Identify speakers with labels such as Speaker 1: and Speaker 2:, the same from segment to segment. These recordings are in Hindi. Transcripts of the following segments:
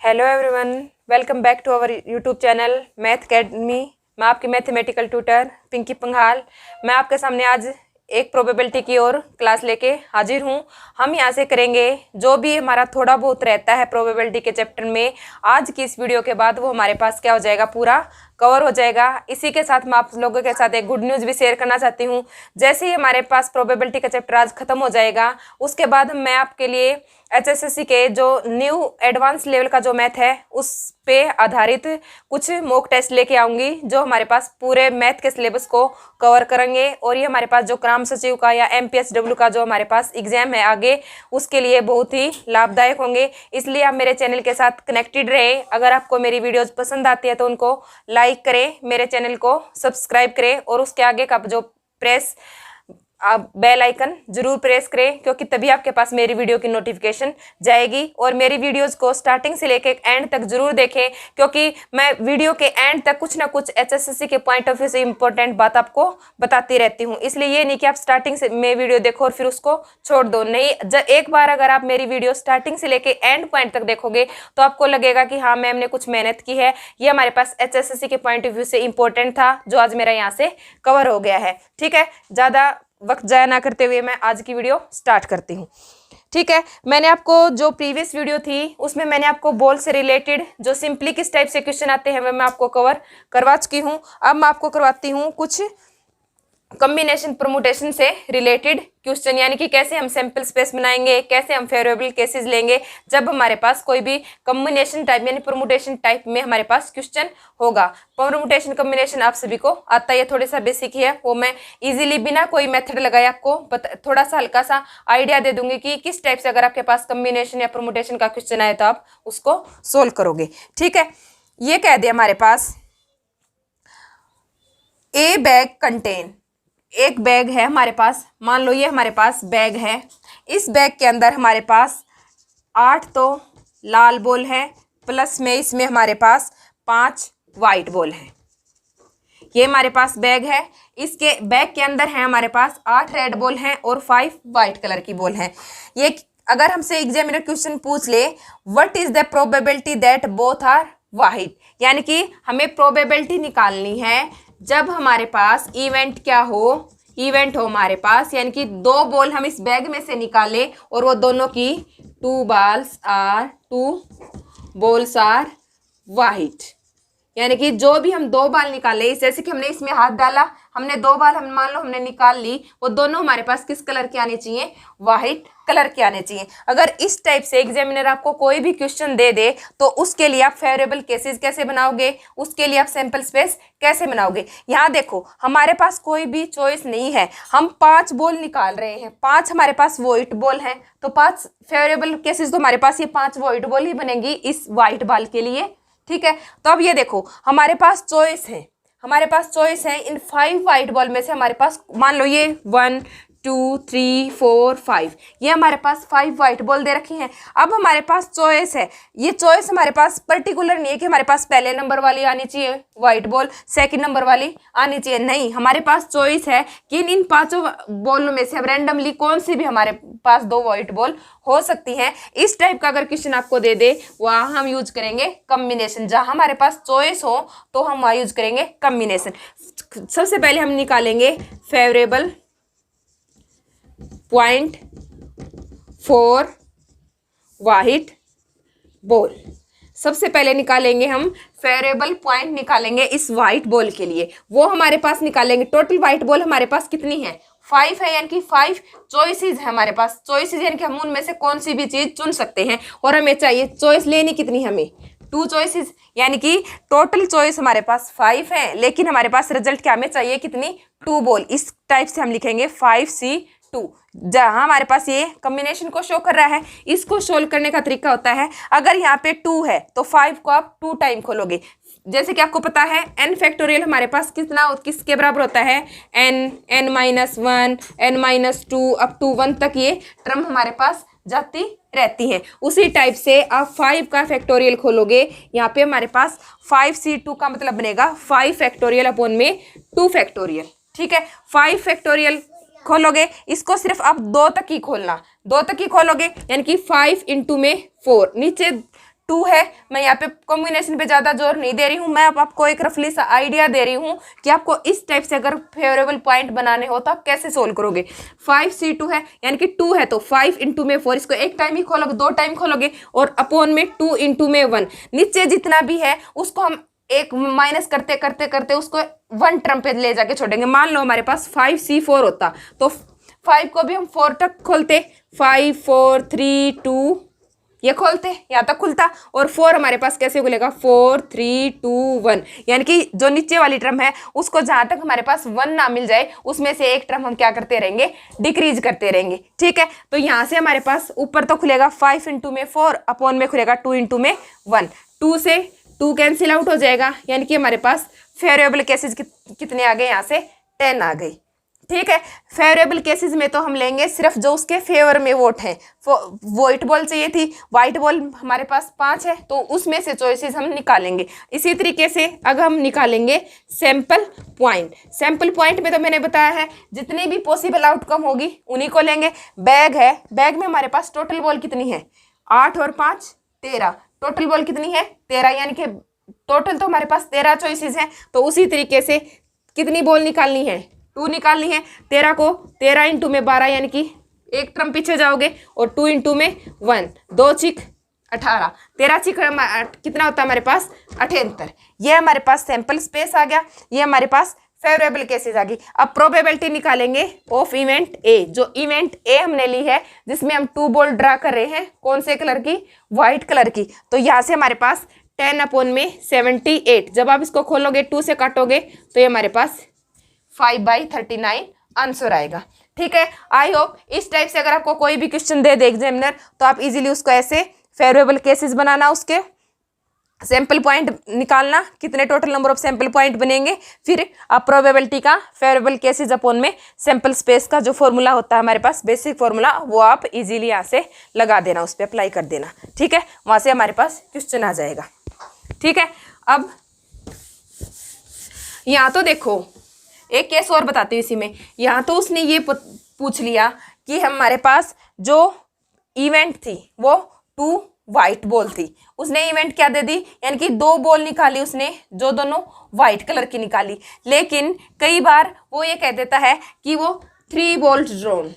Speaker 1: Hello everyone, welcome back to our YouTube channel math academy. मैं आपकी मैथमेटिकल ट्यूटर पिंकी पंघाल। मैं आपके सामने आज एक प्रोबेबिलिटी की ओर क्लास लेके हाजिर हूँ। हम यहाँ से करेंगे जो भी हमारा थोड़ा बहुत रहता है प्रोबेबिलिटी के चैप्टर में। आज की इस वीडियो के बाद वो हमारे पास क्या हो जाएगा, पूरा कवर हो जाएगा। इसी के साथ मैं आप लोगों के साथ एक गुड न्यूज़ भी शेयर करना चाहती हूँ। जैसे ही हमारे पास प्रोबेबिलिटी का चैप्टर आज खत्म हो जाएगा, उसके बाद मैं आपके लिए HSSC के जो न्यू एडवांस लेवल का जो मैथ है उस पे आधारित कुछ मॉक टेस्ट लेके आऊँगी, जो हमारे पास पूरे मैथ के सिलेबस को कवर करेंगे। और ये हमारे पास जो ग्राम सचिव का या MPSW का जो हमारे पास एग्जाम है आगे, उसके लिए बहुत ही लाभदायक होंगे। इसलिए आप मेरे चैनल के साथ कनेक्टेड रहे। अगर आपको मेरी वीडियोज़ पसंद आती है तो उनको लाइक करें, मेरे चैनल को सब्सक्राइब करें और उसके आगे का जो प्रेस आप बेल आइकन जरूर प्रेस करें, क्योंकि तभी आपके पास मेरी वीडियो की नोटिफिकेशन जाएगी। और मेरी वीडियोस को स्टार्टिंग से लेकर एंड तक जरूर देखें, क्योंकि मैं वीडियो के एंड तक कुछ ना कुछ HSSC के पॉइंट ऑफ व्यू से इंपॉर्टेंट बात आपको बताती रहती हूँ। इसलिए ये नहीं कि आप स्टार्टिंग से मैं वीडियो देखो और फिर उसको छोड़ दो। नहीं, एक बार अगर आप मेरी वीडियो स्टार्टिंग से लेकर एंड पॉइंट तक देखोगे तो आपको लगेगा कि हाँ, मैम ने कुछ मेहनत की है, ये हमारे पास HSSC के पॉइंट ऑफ व्यू से इंपॉर्टेंट था, जो आज मेरा यहाँ से कवर हो गया है। ठीक है, ज़्यादा वक्त जाया ना करते हुए मैं आज की वीडियो स्टार्ट करती हूँ। ठीक है, मैंने आपको जो प्रीवियस वीडियो थी उसमें मैंने आपको बॉल से रिलेटेड जो सिंपली किस टाइप से क्वेश्चन आते हैं वह मैं आपको कवर करवा चुकी हूँ। अब मैं आपको करवाती हूँ कुछ कॉम्बिनेशन परमुटेशन से रिलेटेड क्वेश्चन, यानी कि कैसे हम सैंपल स्पेस बनाएंगे, कैसे हम फेवरेबल केसेस लेंगे जब हमारे पास कोई भी कॉम्बिनेशन टाइप यानी परमुटेशन टाइप में हमारे पास क्वेश्चन होगा। परमुटेशन कॉम्बिनेशन आप सभी को आता है, थोड़ा सा बेसिक ही है, वो मैं इजीली बिना कोई मेथड लगाए आपको थोड़ा सा हल्का सा आइडिया दे दूंगी कि किस टाइप से अगर आपके पास कॉम्बिनेशन या परमुटेशन का क्वेश्चन आए तो आप उसको सोल्व करोगे। ठीक है, ये कह दिया हमारे पास ए बैग कंटेन, एक बैग है हमारे पास, मान लो ये हमारे पास बैग है। इस बैग के अंदर हमारे पास 8 तो लाल बॉल है, प्लस में इसमें हमारे पास 5 वाइट बॉल है। ये हमारे पास बैग है, इसके बैग के अंदर है हमारे पास 8 रेड बॉल हैं और 5 वाइट कलर की बॉल हैं। ये अगर हमसे एग्जामिनर क्वेश्चन पूछ ले, what is the probability that both are white, यानी कि हमें प्रोबेबिलिटी निकालनी है जब हमारे पास इवेंट क्या हो, इवेंट हो हमारे पास, यानी कि 2 बॉल हम इस बैग में से निकाले और वो दोनों की 2 बॉल्स आर वाइट, यानी कि जो भी हम 2 बॉल निकाले, जैसे कि हमने इसमें हाथ डाला, हमने 2 बॉल हम मान लो हमने निकाल ली, वो दोनों हमारे पास किस कलर के आने चाहिए, वाइट कलर के आने चाहिए। अगर इस टाइप से एग्जामिनर आपको कोई भी क्वेश्चन दे दे तो उसके लिए आप फेवरेबल केसेस कैसे बनाओगे, उसके लिए आप सैंपल स्पेस कैसे बनाओगे। यहाँ देखो, हमारे पास कोई भी चॉइस नहीं है, हम 5 बॉल निकाल रहे हैं, 5 हमारे पास वाइट बॉल हैं, तो 5 फेवरेबल केसेस तो हमारे पास ये 5 वाइट बॉल ही बनेंगी इस वाइट बॉल के लिए। ठीक है, तो अब ये देखो हमारे पास चॉइस है, हमारे पास चॉइस है इन 5 वाइट बॉल में से हमारे पास मान लो ये 1 2 3 4 5, ये हमारे पास 5 वाइट बॉल दे रखी हैं। अब हमारे पास चॉइस है, ये चॉइस हमारे पास पर्टिकुलर नहीं है कि हमारे पास पहले नंबर वाली आनी चाहिए वाइट बॉल, सेकंड नंबर वाली आनी चाहिए, नहीं, हमारे पास चॉइस है कि इन 5 बॉलों में से अब रैंडमली कौन सी भी हमारे पास 2 वाइट बॉल हो सकती हैं। इस टाइप का अगर क्वेश्चन आपको दे दे, वहाँ हम यूज करेंगे कॉम्बिनेशन। जहाँ हमारे पास चॉइस हो तो हम वहाँ यूज करेंगे कॉम्बिनेशन। सबसे पहले हम निकालेंगे favourable point for white ball. सबसे पहले निकालेंगे हम फेवरेबल पॉइंट, निकालेंगे इस वाइट बॉल के लिए, वो हमारे पास निकालेंगे। टोटल वाइट बॉल हमारे पास कितनी है, 5 है, यानी कि 5 चॉइसेस है हमारे पास। चॉइसेस यानी कि हम उनमें से कौन सी भी चीज चुन सकते हैं, और हमें चाहिए चॉइस लेनी कितनी, हमें 2 चॉइसेस, यानी कि टोटल चॉइस हमारे पास 5 है, लेकिन हमारे पास रिजल्ट क्या हमें चाहिए, कितनी, 2 बॉल। इस टाइप से हम लिखेंगे 5C2, जहां हमारे पास ये कॉम्बिनेशन को शो कर रहा है। इसको सोल्व करने का तरीका होता है, अगर यहाँ पे 2 है तो 5 को आप 2 टाइम खोलोगे। जैसे कि आपको पता है n फैक्टोरियल हमारे पास किसके बराबर होता है, n-1 n-2 अप टू 1 तक ये टर्म हमारे पास जाती रहती है। उसी टाइप से आप 5 का फैक्टोरियल खोलोगे, यहाँ पे हमारे पास 5C2 का मतलब बनेगा 5 फैक्टोरियल अपॉन में 2 फैक्टोरियल। ठीक है, 5 फैक्टोरियल खोलोगे, इसको सिर्फ आप 2 तक ही खोलना, 2 तक ही खोलोगे, यानी कि 5 इंटू में 4, नीचे टू है। मैं यहाँ पे कॉम्बिनेशन पे ज़्यादा जोर नहीं दे रही हूँ, मैं अब आपको एक रफली सा आइडिया दे रही हूँ कि आपको इस टाइप से अगर फेवरेबल पॉइंट बनाने हो तो आप कैसे सोल्व करोगे। 5C2 है यानी कि 2 है तो 5 इंटू में 4, इसको एक टाइम ही खोलोगे, 2 टाइम खोलोगे, और अपॉन में 2 इंटू में 1, नीचे जितना भी है उसको हम एक माइनस करते करते करते उसको 1 टर्म पे ले जाके छोड़ेंगे। मान लो हमारे पास 5C4 होता तो 5 को भी हम 4 तक खोलते, 5 4 3 2 ये खोलते, यहाँ तक खुलता, और 4 हमारे पास कैसे खुलेगा, 4 3 2 1, यानी कि जो नीचे वाली टर्म है उसको जहाँ तक हमारे पास 1 ना मिल जाए उसमें से एक टर्म हम क्या करते रहेंगे, डिक्रीज करते रहेंगे। ठीक है, तो यहाँ से हमारे पास ऊपर तो खुलेगा 5 इंटू में 4, अपॉन में खुलेगा 2 इंटू में 1, 2 से 2 कैंसिल आउट हो जाएगा, यानी कि हमारे पास फेवरेबल केसेस कितने आ गए, यहाँ से 10 आ गई। ठीक है, फेवरेबल केसेस में तो हम लेंगे सिर्फ जो उसके फेवर में वोट हैं। व्हाइट बॉल चाहिए थी, व्हाइट बॉल हमारे पास 5 है तो उसमें से चॉइसेस हम निकालेंगे। इसी तरीके से अगर हम निकालेंगे सैंपल पॉइंट, सैंपल पॉइंट में तो मैंने बताया है जितनी भी पॉसिबल आउटकम होगी उन्हीं को लेंगे। बैग है, बैग में हमारे पास टोटल बॉल कितनी है, 8 और 5 13, टोटल बॉल कितनी है 13, यानी कि टोटल तो हमारे पास 13 चॉइसेस हैं। तो उसी तरीके से कितनी बॉल निकालनी है, 2 निकालनी है। 13 को 13 इंटू में 12, यानी कि एक टर्म पीछे जाओगे, और 2 इंटू में 1, 2 चिक 18, 13 चिक कितना होता है हमारे पास 78। ये हमारे पास सैंपल स्पेस आ गया, ये हमारे पास फेवरेबल केसेस आ गई। अब प्रोबेबिलिटी निकालेंगे ऑफ इवेंट ए। जो इवेंट ए हमने ली है जिसमें हम 2 बॉल ड्रा कर रहे हैं, कौन से कलर की, व्हाइट कलर की, तो यहाँ से हमारे पास 10 अपॉन में 78। जब आप इसको खोलोगे 2 से काटोगे तो ये हमारे पास 5/39 आंसर आएगा। ठीक है, आई होप इस टाइप से अगर आपको कोई भी क्वेश्चन दे दे एग्जामिनर तो आप इजीली उसको ऐसे फेवरेबल केसेस बनाना, उसके सैंपल पॉइंट निकालना, कितने total number of sample point बनेंगे, फिर आप प्रोबेबिलिटी का फेवरेबल केसेस अपॉन में सैंपल स्पेस का जो फॉर्मूला होता है हमारे पास बेसिक फॉर्मूला, वो आप इजीली यहाँ से लगा देना, उस पर अप्लाई कर देना। ठीक है, वहाँ से हमारे पास क्वेश्चन आ जाएगा। ठीक है, अब यहाँ तो देखो एक केस और बताती हूँ इसी में। यहाँ तो उसने ये पूछ लिया कि हमारे पास जो इवेंट थी वो 2 वाइट बॉल थी, उसने इवेंट क्या दे दी, यानी कि 2 बॉल निकाली उसने जो दोनों वाइट कलर की निकाली। लेकिन कई बार वो ये कह देता है कि वो 3 बॉल्स ड्रॉन,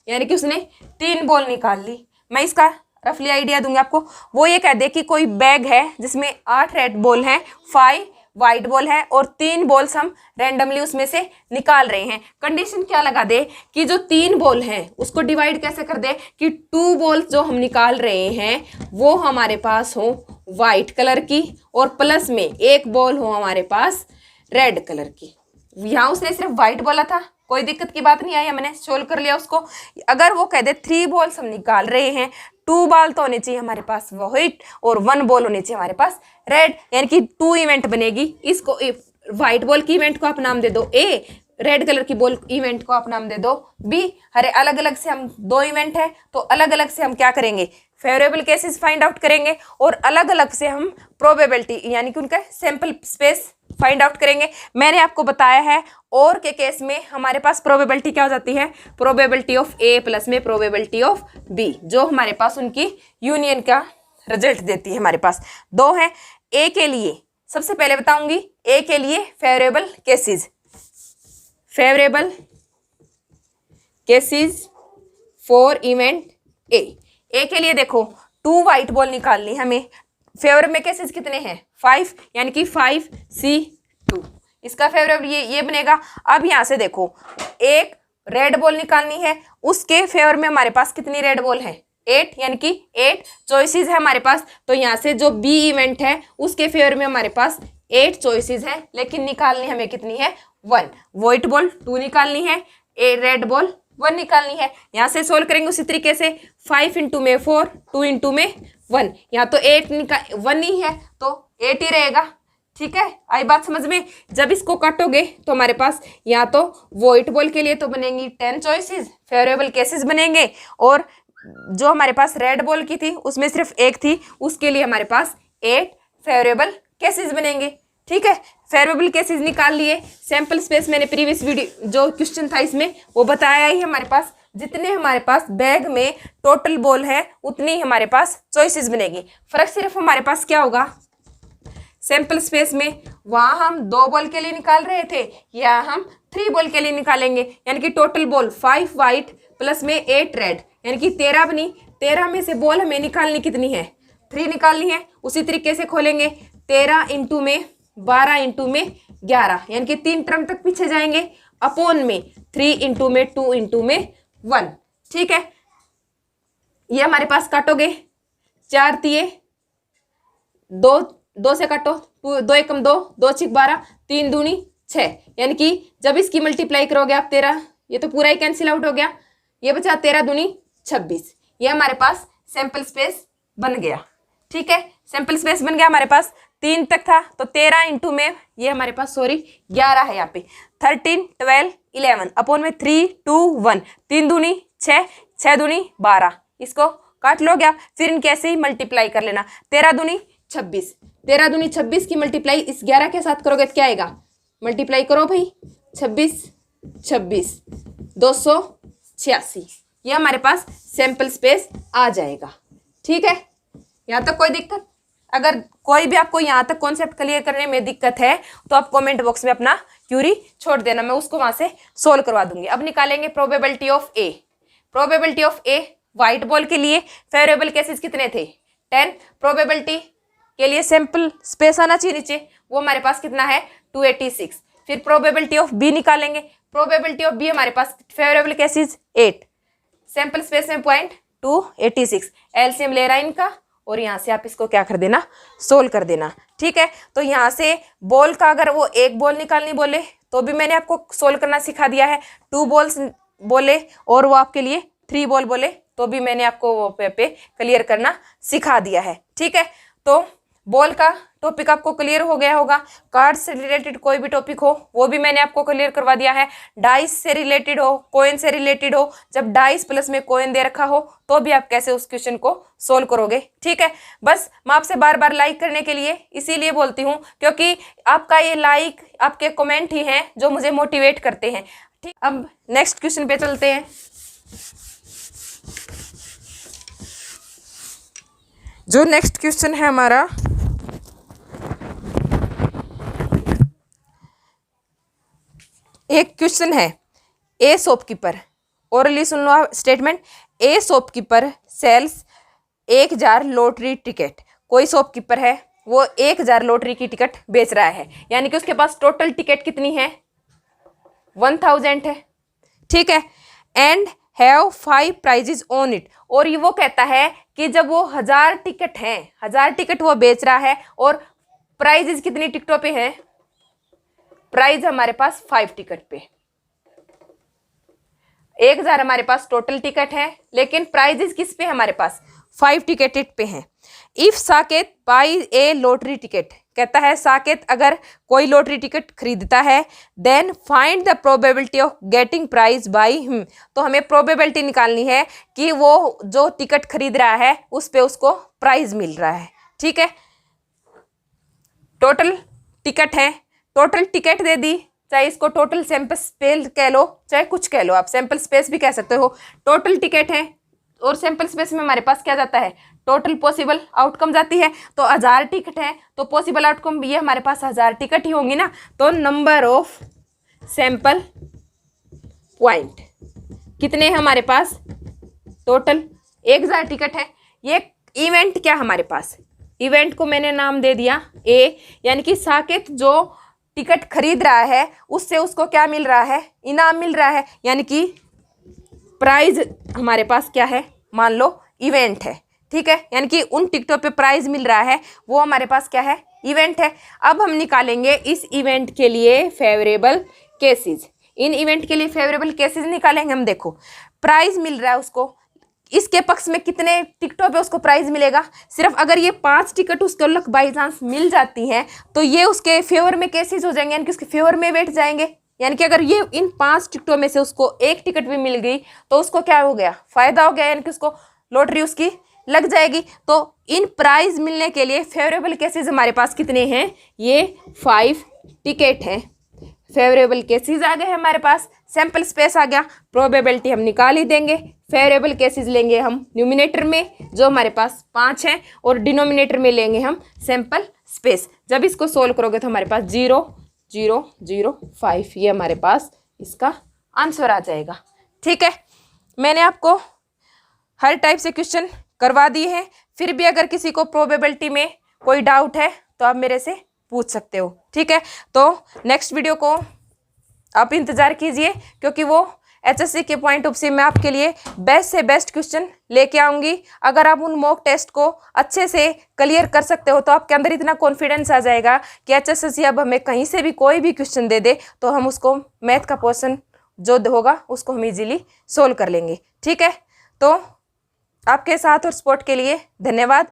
Speaker 1: यानी कि उसने 3 बॉल निकाल ली। मैं इसका रफली आइडिया दूंगी आपको। वो ये कह दे कि कोई बैग है जिसमें 8 रेड बॉल हैं, 5 वाइट बॉल है, और 3 बॉल्स हम रैंडमली उसमें से निकाल रहे हैं। कंडीशन क्या लगा दे कि जो 3 बॉल हैं उसको डिवाइड कैसे कर दे कि 2 बॉल्स जो हम निकाल रहे हैं वो हमारे पास हो वाइट कलर की, और प्लस में 1 बॉल हो हमारे पास रेड कलर की। यहाँ उसने सिर्फ वाइट बोला था, कोई दिक्कत की बात नहीं आई, मैंने सोल्व कर लिया उसको। अगर वो कह दे 3 बॉल्स हम निकाल रहे हैं, 2 बॉल तो होनी चाहिए हमारे पास व्हाइट और 1 बॉल होनी चाहिए हमारे पास रेड, यानी कि 2 इवेंट बनेगी। इसको व्हाइट बॉल की इवेंट को आप नाम दे दो ए, रेड कलर की बॉल इवेंट को आप नाम दे दो बी। अरे अलग अलग से हम 2 इवेंट है तो अलग अलग से हम क्या करेंगे, फेवरेबल केसेस फाइंड आउट करेंगे, और अलग अलग से हम प्रोबेबिलिटी यानी कि उनका सैंपल स्पेस फाइंड आउट करेंगे। मैंने आपको बताया है और के केस में हमारे पास प्रोबेबिलिटी क्या हो जाती है, प्रोबेबिलिटी ऑफ ए प्लस में प्रोबेबिलिटी ऑफ बी, जो हमारे पास उनकी यूनियन का रिजल्ट देती है। हमारे पास 2 है। ए के लिए सबसे पहले बताऊंगी, ए के लिए favourable cases, favourable cases for event A. A के लिए देखो 2 वाइट बॉल निकालनी है हमें, फेवर में केसेस कितने हैं 5, यानी कि 5C2, इसका फेवरेबल ये बनेगा। अब यहाँ से देखो एक रेड बॉल निकालनी है, उसके फेवर में हमारे पास कितनी रेड बॉल है 8, यानी कि 8 चॉइसेस है हमारे पास। तो यहाँ से जो बी इवेंट है उसके फेवर में हमारे पास 8 चॉइसेस है, लेकिन निकालनी हमें कितनी है 1। व्हाइट बॉल 2 निकालनी है, रेड बॉल 1 निकालनी है। यहाँ से सोल्व करेंगे उसी तरीके से 5 इंटू में 4, 2 इंटू में 1, यहाँ तो 1 ही है तो 8 ही रहेगा। ठीक है, आई बात समझ में। जब इसको काटोगे तो हमारे पास यहाँ तो व्हाइट बॉल के लिए तो बनेंगी 10 चॉइसेस, फेवरेबल केसेस बनेंगे, और जो हमारे पास रेड बॉल की थी उसमें सिर्फ 1 थी, उसके लिए हमारे पास 8 फेवरेबल केसेस बनेंगे। ठीक है, फेवरेबल केसेस निकाल लिए। सैंपल स्पेस मैंने प्रीवियस वीडियो जो क्वेश्चन था इसमें वो बताया ही हमारे पास जितने हमारे पास बैग में टोटल बॉल है उतनी हमारे पास चॉइसेस बनेगी। फर्क सिर्फ हमारे पास क्या होगा, सैंपल स्पेस में वहां हम 2 बॉल के लिए निकाल रहे थे, या हम 3 बॉल के लिए निकालेंगे, यानी कि टोटल बॉल 5 वाइट प्लस में 8 रेड, यानी कि 13 बनी। 13 में से बॉल हमें निकालनी कितनी है, 3 निकालनी है। उसी तरीके से खोलेंगे, 13 इंटू में 12 इंटू में 11, यानी कि 3 टर्म तक पीछे जाएंगे, अपॉन में 3 इंटू में 2 इंटू में 1। ठीक है, ये हमारे पास काटोगे, 4 तिये 2, 2 से काटो, 2 एकम 2, 2 छिक 12, 3 दूनी 6, यानी कि जब इसकी मल्टीप्लाई करोगे आप 13, ये तो पूरा ही कैंसिल आउट हो गया, ये बचा 13 दूनी 26। ये हमारे पास सैंपल स्पेस बन गया। ठीक है, सैंपल स्पेस बन गया हमारे पास, 3 तक था तो 13 इंटू में ये हमारे पास 11 है, यहाँ पे 13, 12, 11 अपॉन में 3, 2, 1, 3 दूनी 6, 6 दूनी 12, इसको काट लोगे आप, फिर इनके ऐसे ही मल्टीप्लाई कर लेना। 13 दूनी 26, 13 दूनी 26 की मल्टीप्लाई इस 11 के साथ करोगे तो क्या आएगा, मल्टीप्लाई करो भाई, 26, 26, 286, ये हमारे पास सैंपल स्पेस आ जाएगा। ठीक है, यहाँ तक कोई दिक्कत? अगर कोई भी आपको यहाँ तक कॉन्सेप्ट क्लियर करने में दिक्कत है तो आप कमेंट बॉक्स में अपना क्यूरी छोड़ देना, मैं उसको वहां से सोल्व करवा दूंगी। अब निकालेंगे probability of A. Probability of A, white ball के लिए फेवरेबल केसेस कितने थे, 10। प्रोबेबिलिटी के लिए सैंपल स्पेस आना चाहिए नीचे, वो हमारे पास कितना है, 286। फिर प्रोबेबिलिटी ऑफ बी निकालेंगे, प्रोबेबिलिटी ऑफ बी हमारे पास फेवरेबल केसेस 8, सैंपल स्पेस में 286, एलसीएम ले रहा है इनका, और यहाँ से आप इसको क्या कर देना, सोल्व कर देना। ठीक है, तो यहाँ से बॉल का अगर वो एक बॉल निकालनी बोले तो भी मैंने आपको सोल्व करना सिखा दिया है, 2 बॉल्स बोले और वो आपके लिए 3 बॉल बोले तो भी मैंने आपको वो पे क्लियर करना सिखा दिया है। ठीक है, तो बॉल का टॉपिक आपको क्लियर हो गया होगा। कार्ड से रिलेटेड कोई भी टॉपिक हो वो भी मैंने आपको क्लियर करवा दिया है। डाइस से रिलेटेड हो, कोइन से रिलेटेड हो, जब डाइस प्लस में कोइन दे रखा हो तो भी आप कैसे उस क्वेश्चन को सोल्व करोगे। ठीक है, बस मैं आपसे बार बार लाइक करने के लिए इसीलिए बोलती हूँ क्योंकि आपका ये लाइक, आपके कमेंट ही हैं जो मुझे मोटिवेट करते हैं। ठीक, अब नेक्स्ट क्वेश्चन पे चलते हैं। जो नेक्स्ट क्वेश्चन है हमारा, एक क्वेश्चन है, ए शॉपकीपर, ओरली सुन लो statement, a shopkeeper sells 1000 lottery ticket. कोई शॉपकीपर है वो 1000 लॉटरी की टिकट बेच रहा है, यानी कि उसके पास टोटल टिकट कितनी है, 1000 है। ठीक है, and have 5 prizes on it, और ये वो कहता है कि जब वो 1000 टिकट हैं, 1000 टिकट वो बेच रहा है और प्राइजेस कितनी टिकटों पे हैं, प्राइज हमारे पास 5 टिकट पे, 1000 हमारे पास टोटल टिकट है लेकिन प्राइजेस किस पे हमारे पास 5 टिकट पे हैं। If Saket buy a lottery ticket, कहता है साकेत अगर कोई लॉटरी टिकट खरीदता है, then find the probability of getting prize by him, तो हमें प्रोबेबिलिटी निकालनी है कि वो जो टिकट खरीद रहा है उस पे उसको प्राइज मिल रहा है। ठीक है, टोटल टिकट है, टोटल टिकट दे दी, चाहे इसको टोटल सैंपल स्पेस कह लो चाहे कुछ कह लो, आप सैंपल स्पेस भी कह सकते हो। टोटल टिकट है और सैंपल स्पेस में हमारे पास क्या जाता है, टोटल पॉसिबल आउटकम जाती है, तो 1000 टिकट है तो पॉसिबल आउटकम भी ये हमारे पास 1000 टिकट ही होंगी ना, तो नंबर ऑफ सैंपल पॉइंट कितने हैं हमारे पास, टोटल 1000 टिकट है। ये इवेंट क्या हमारे पास, इवेंट को मैंने नाम दे दिया ए, यानी कि साकेत जो टिकट खरीद रहा है उससे उसको क्या मिल रहा है, इनाम मिल रहा है, यानी कि प्राइज हमारे पास क्या है, मान लो इवेंट है। ठीक है, यानी कि उन टिकटों पे प्राइज मिल रहा है वो हमारे पास क्या है, इवेंट है। अब हम निकालेंगे इस इवेंट के लिए फेवरेबल केसेस, इन इवेंट के लिए फेवरेबल केसेस निकालेंगे हम। देखो प्राइज मिल रहा है उसको, इसके पक्ष में कितने टिकटों पे उसको प्राइज मिलेगा, सिर्फ अगर ये 5 टिकट उसको लक बाई चांस मिल जाती हैं तो ये उसके फेवर में केसेस हो जाएंगे, यानी कि उसके फेवर में बैठ जाएंगे। यानी कि अगर ये इन 5 टिकटों में से उसको 1 टिकट भी मिल गई तो उसको क्या हो गया, फायदा हो गया, यानी कि उसको लॉटरी उसकी लग जाएगी। तो इन प्राइज मिलने के लिए फेवरेबल केसेस हमारे पास कितने हैं, ये 5 टिकट हैं, फेवरेबल केसेस आ गए हमारे पास, सैंपल स्पेस आ गया, प्रोबेबिलिटी हम निकाल ही देंगे। फेवरेबल केसेस लेंगे हम न्यूमिनेटर में जो हमारे पास 5 हैं, और डिनोमिनेटर में लेंगे हम सैंपल स्पेस। जब इसको सोल्व करोगे तो हमारे पास 0 0 0 5 ये हमारे पास इसका आंसर आ जाएगा। ठीक है, मैंने आपको हर टाइप से क्वेश्चन करवा दिए हैं। फिर भी अगर किसी को प्रोबेबिलिटी में कोई डाउट है तो आप मेरे से पूछ सकते हो। ठीक है, तो नेक्स्ट वीडियो को आप इंतज़ार कीजिए, क्योंकि वो HSC के पॉइंट ऑफ व्यू मैं आपके लिए बेस्ट से बेस्ट क्वेश्चन लेके आऊँगी। अगर आप उन मॉक टेस्ट को अच्छे से क्लियर कर सकते हो तो आपके अंदर इतना कॉन्फिडेंस आ जाएगा कि HSC अब हमें कहीं से भी कोई भी क्वेश्चन दे दे तो हम उसको मैथ का पोर्शन जो होगा उसको हम इजीली सोल्व कर लेंगे। ठीक है, तो आपके साथ और सपोर्ट के लिए धन्यवाद।